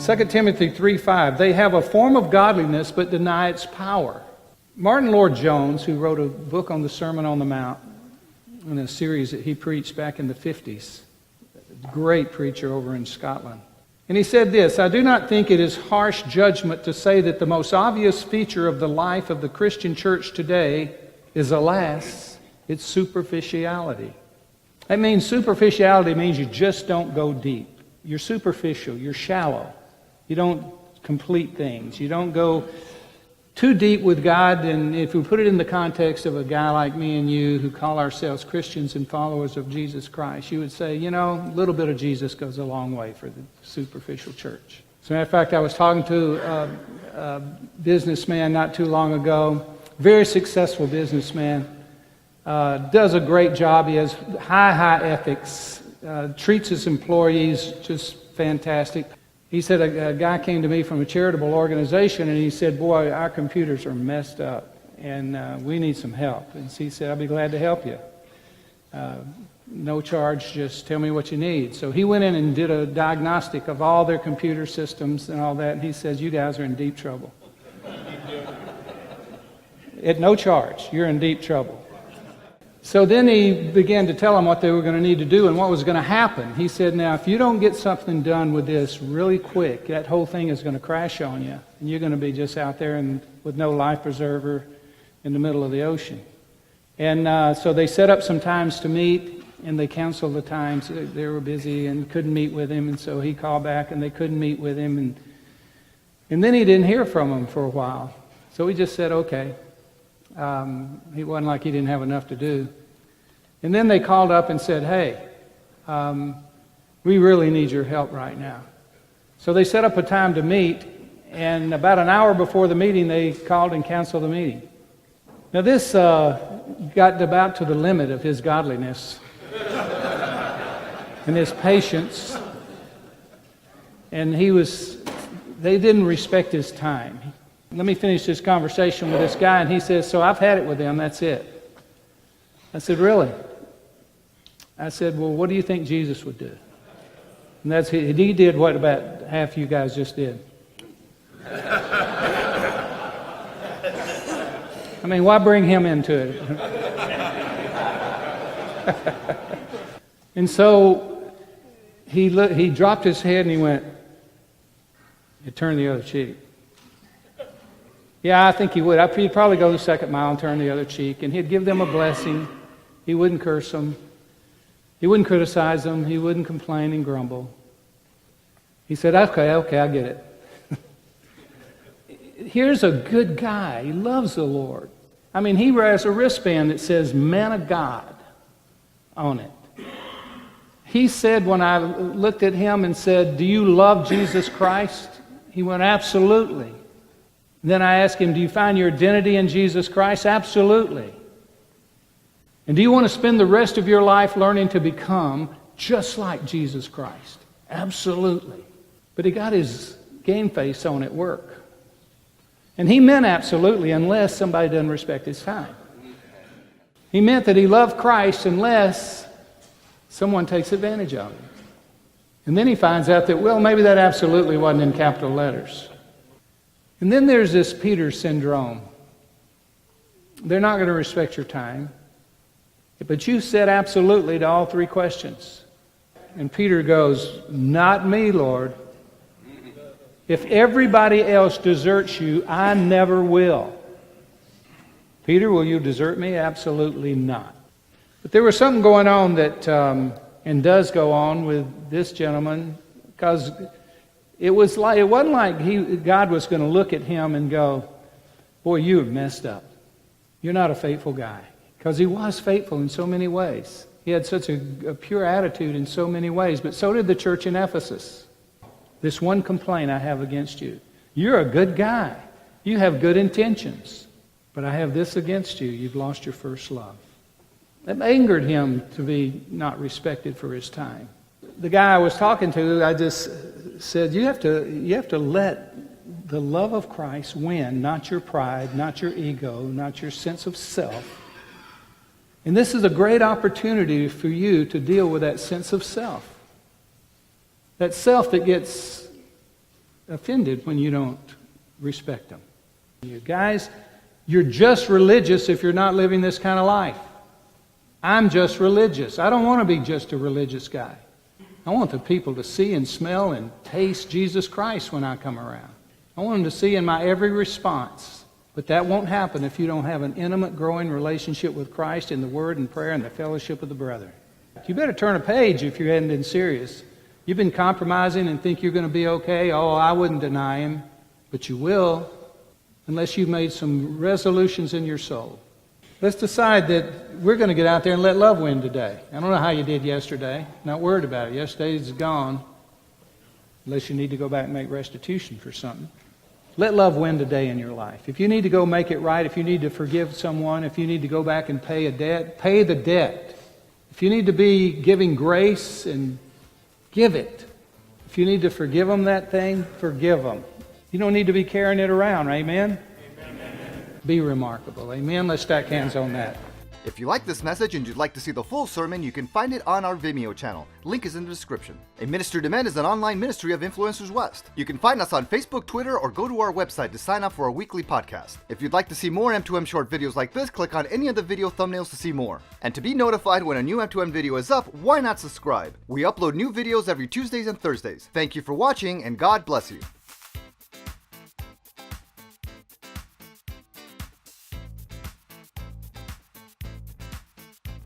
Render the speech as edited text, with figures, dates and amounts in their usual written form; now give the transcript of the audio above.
2 Timothy 3:5, they have a form of godliness but deny its power. Martin Lloyd-Jones, who wrote a book on the Sermon on the Mount, in a series that he preached back in the 50s, great preacher over in Scotland. And he said this, I do not think it is harsh judgment to say that the most obvious feature of the life of the Christian church today is, alas, its superficiality. That means superficiality means you just don't go deep. You're superficial, you're shallow. You don't complete things. You don't go too deep with God. And if we put it in the context of a guy like me and you who call ourselves Christians and followers of Jesus Christ, you would say, you know, a little bit of Jesus goes a long way for the superficial church. As a matter of fact, I was talking to a businessman not too long ago, very successful businessman, does a great job. He has high ethics, treats his employees just fantastic. He said a guy came to me from a charitable organization and he said, boy, our computers are messed up and we need some help. And he said, I'll be glad to help you. No charge, just tell me what you need. So he went in and did a diagnostic of all their computer systems and all that, and he says, you guys are in deep trouble. At no charge, you're in deep trouble. So then he began to tell them what they were going to need to do and what was going to happen. He said, now, if you don't get something done with this really quick, that whole thing is going to crash on you, and you're going to be just out there with no life preserver in the middle of the ocean. And so they set up some times to meet, and they canceled the times. They were busy and couldn't meet with him, and so he called back, and they couldn't meet with him. And then he didn't hear from them for a while. So he just said, okay. It wasn't like he didn't have enough to do. And then they called up and said, hey, we really need your help right now. So they set up a time to meet, and about an hour before the meeting, they called and canceled the meeting. Now this got about to the limit of his godliness and his patience. And they didn't respect his time. Let me finish this conversation with this guy, and he says, so I've had it with them, that's it. I said, really? I said, well, what do you think Jesus would do? And he did what about half you guys just did. I mean, why bring him into it? And so he dropped his head and he turned the other cheek. Yeah, I think he would. He'd probably go the second mile and turn the other cheek, and he'd give them a blessing. He wouldn't curse them. He wouldn't criticize them. He wouldn't complain and grumble. He said, okay, I get it. Here's a good guy. He loves the Lord. I mean, he wears a wristband that says Man of God on it. He said, when I looked at him and said, do you love Jesus Christ? He went, absolutely. Then I asked him, do you find your identity in Jesus Christ? Absolutely. And do you want to spend the rest of your life learning to become just like Jesus Christ? Absolutely. But he got his game face on at work. And he meant absolutely unless somebody doesn't respect his time. He meant that he loved Christ unless someone takes advantage of him. And then he finds out that, well, maybe that absolutely wasn't in capital letters. And then there's this Peter syndrome. They're not going to respect your time. But you said absolutely to all three questions. And Peter goes, not me, Lord. If everybody else deserts you, I never will. Peter, will you desert me? Absolutely not. But there was something going on that, and does go on with this gentleman, because it wasn't like God was going to look at him and go, boy, you have messed up. You're not a faithful guy. Because he was faithful in so many ways. He had such a pure attitude in so many ways, but so did the church in Ephesus. This one complaint I have against you. You're a good guy. You have good intentions. But I have this against you. You've lost your first love. That angered him to be not respected for his time. The guy I was talking to, I just said, you have to let the love of Christ win, not your pride, not your ego, not your sense of self. And this is a great opportunity for you to deal with that sense of self. That self that gets offended when you don't respect them. You guys, you're just religious if you're not living this kind of life. I'm just religious. I don't want to be just a religious guy. I want the people to see and smell and taste Jesus Christ when I come around. I want them to see in my every response. But that won't happen if you don't have an intimate, growing relationship with Christ in the Word and prayer and the fellowship of the brethren. You better turn a page if you hadn't been serious. You've been compromising and think you're going to be okay. Oh, I wouldn't deny Him. But you will, unless you've made some resolutions in your soul. Let's decide that we're going to get out there and let love win today. I don't know how you did yesterday. Not worried about it. Yesterday's gone. Unless you need to go back and make restitution for something. Let love win today in your life. If you need to go make it right, if you need to forgive someone, if you need to go back and pay a debt, pay the debt. If you need to be giving grace, and give it. If you need to forgive them that thing, forgive them. You don't need to be carrying it around, amen? Amen. Be remarkable, amen? Let's stack hands on that. If you like this message and you'd like to see the full sermon, you can find it on our Vimeo channel. Link is in the description. A Ministry to Men is an online ministry of Influencers West. You can find us on Facebook, Twitter, or go to our website to sign up for our weekly podcast. If you'd like to see more M2M short videos like this, click on any of the video thumbnails to see more. And to be notified when a new M2M video is up, why not subscribe? We upload new videos every Tuesdays and Thursdays. Thank you for watching, and God bless you.